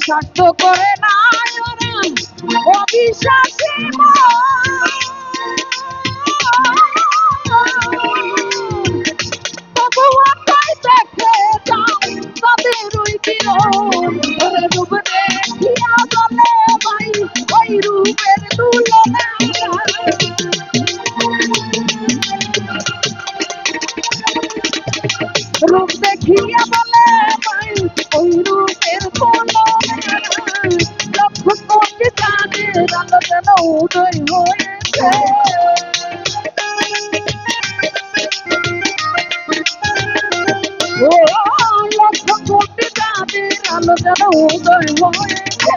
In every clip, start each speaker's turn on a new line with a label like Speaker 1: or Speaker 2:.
Speaker 1: বিশ্বাস তো করে না অবিশ্বাসী তবুও তাই দেখে যাও তাদের ওই কিরণ রূপ দেখিয়া বলে ভাই ওই রূপের তুলনা রূপ দেখিয়া বলে ভাই ওই রূপের তুলনা লক্ষ কোটি চাঁদের আলো যেন উদয় হয়েছে ও লক্ষ কোটি চাঁদের আলো যেন উদয় হয়েছে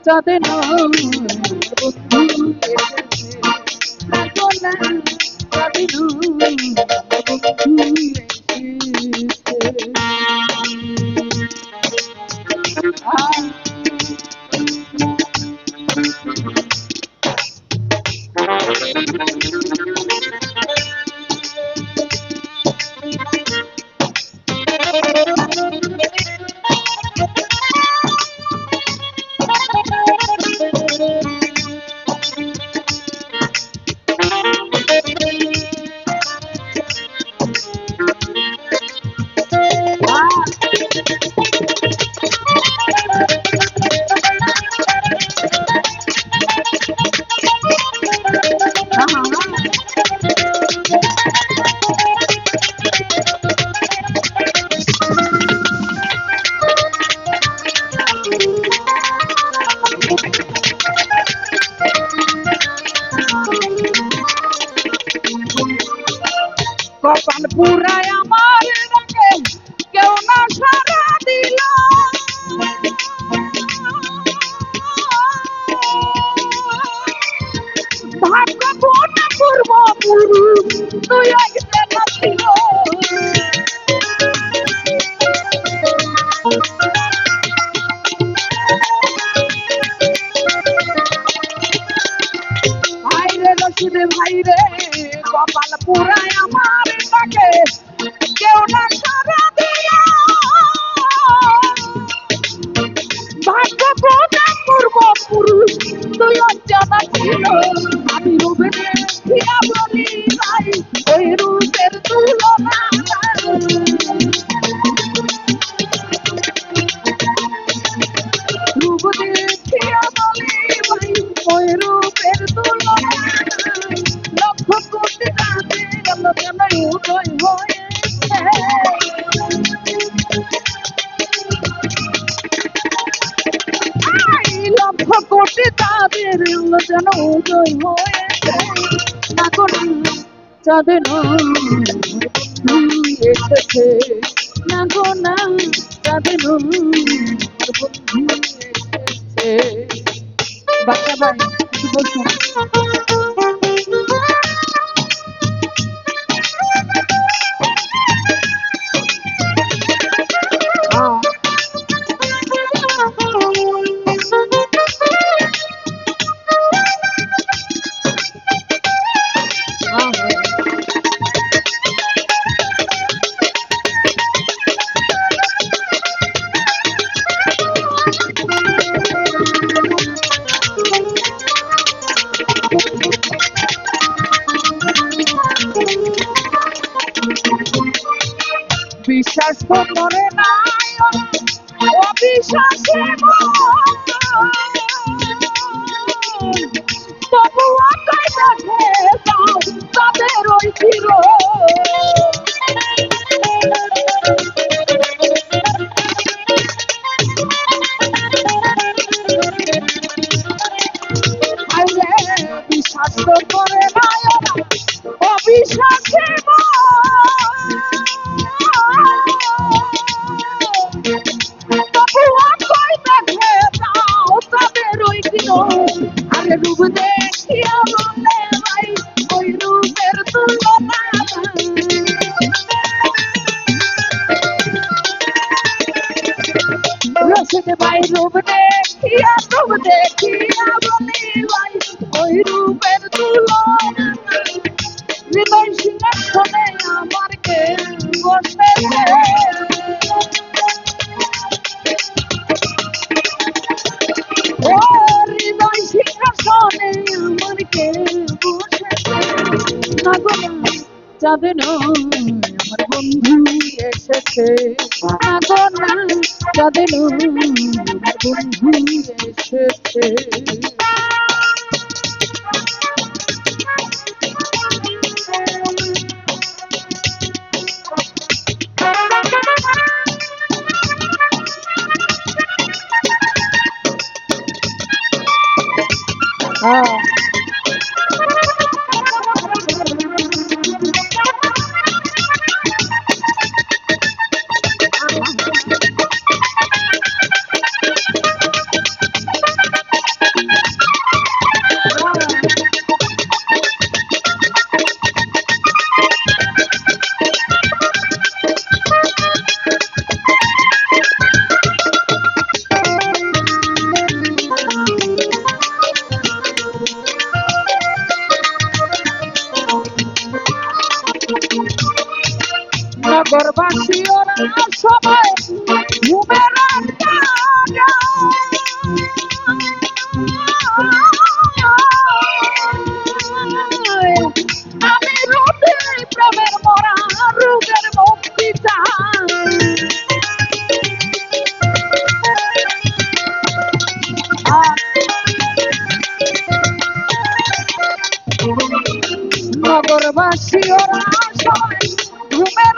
Speaker 1: চাঁদে কপাল পুরায় আমার রঙে কেউ না সারা দিল ভাগ্য কোন পূর্ব পুরুষ তুই আইতে নাছিল ভাইরে রশিদে ভাইরে কপাল পুরায় আমার তাকে কেউ না সারা দিল ভাগ্য কোন পূর্ব পুরুষ তুই অজানা ছিল আমি রূপ দেখিয়া বলি ভাই ওই রূপের তুলনা রূপ দেখিয়া বলি ভাই ওই রূপের তুলনা লক্ষ কোটি রাতের আলো যেন উদয় হয়েছে লক্ষ কোটি তাদের আলো যেন উদয় হয়েছে না কোনো চাঁদে এসেছে না গো না চাঁদে বন্ধু এসেছে বাচ্চা ভাই কি বলছো বিশ্বাস তো করে না অবিশ্বাসী তবুও তাই দেখে যাও তাদের ওই কিরণ বিশ্বাস তো করে না অবিশ্বাসী আরে রূপ দেখিয়া বলে ভাই ওই রূপের তুলনা রসিদ ভাই রূপ দেখিয়া বলে ভাই ওই রূপের তুলনা হৃদয় সিংহাসনে আমার কে বসেছে না গো না যাবে না আমার বন্ধু এসেছে না গো না যাবে না আমার বন্ধু এসেছে নগরবাসী ওরা সবাই ঘুমের আমি রোদে প্রেমের মরা রোগের মুক্তি চাই নগরবাসী ওরা সবাই ঘুমের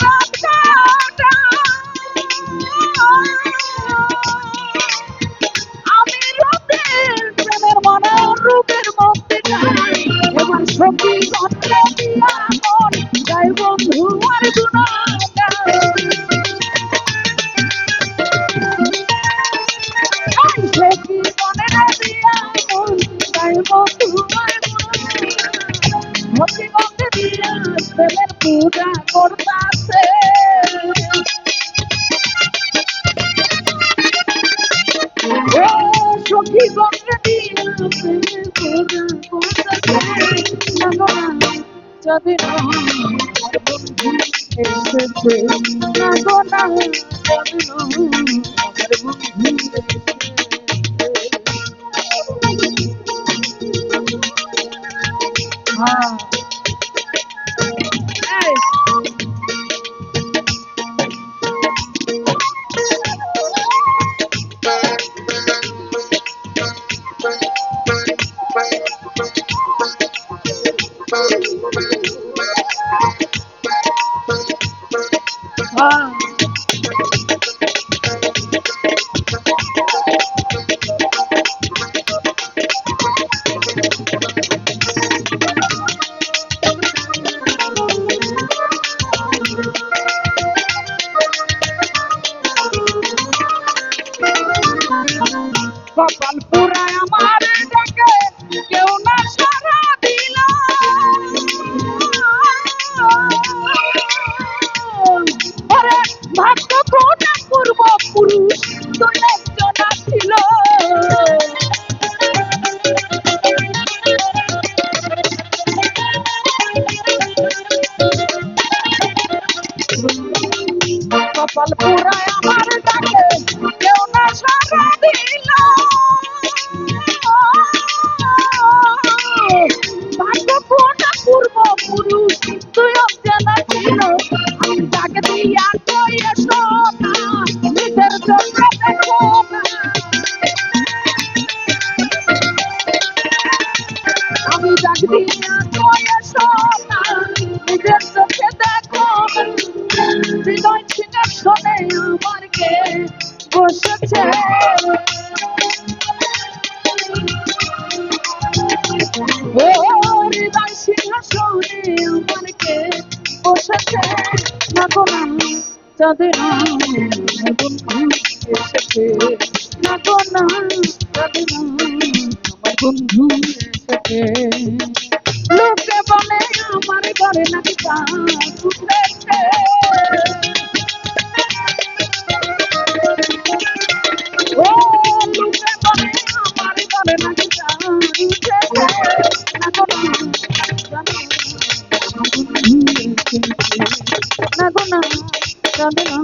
Speaker 1: আমি রোদের প্রেমের মনে রূপের মুক্তি চাই এবার সখী গন্ত্রে দিয়া মন যাই বন্ধু আর সখী গন্ত্রে দিয়া মন যাই বন্ধু আর সখী গন্ত্রে দিয়া প্রেমের পূজা করতাছে সখী গন্ত্রে দিয়া প্রেমের পূজা করতাছে না গো না যাবে না আমার বন্ধু এসেছে না গো না যাবে না আমার বন্ধু কপাল পুরায় আমার ডাকে কেউ না সারা দিল ওরে ভাগ্য কোনা পূর্ব পুরুষ তো একজন ছিল কপাল পুরায় আমার ডাকে কেউ না সারা দিল পূর্ব পুরুষ তুই অজানা ছিল আমি তাকে দিয়া কই এসো না নিজের চোখে দেখো না আমি তাকে দিয়া কই এসো না নিজের চোখে দেখো হৃদয় সিংহাসনে আমার কে বসেছে হৃদয় সিংহাসনে আমার কে বসেছে না গো না যাবে না আমার বন্ধু এসেছে না গো না যাবে না আমার বন্ধু এসেছে লোকে বলে আমার ঘরে নাকি কাজ উঠেছে ও লোকে বলে আমার ঘরে নাকি কাজ উঠেছে না গো না না গো না যাবে না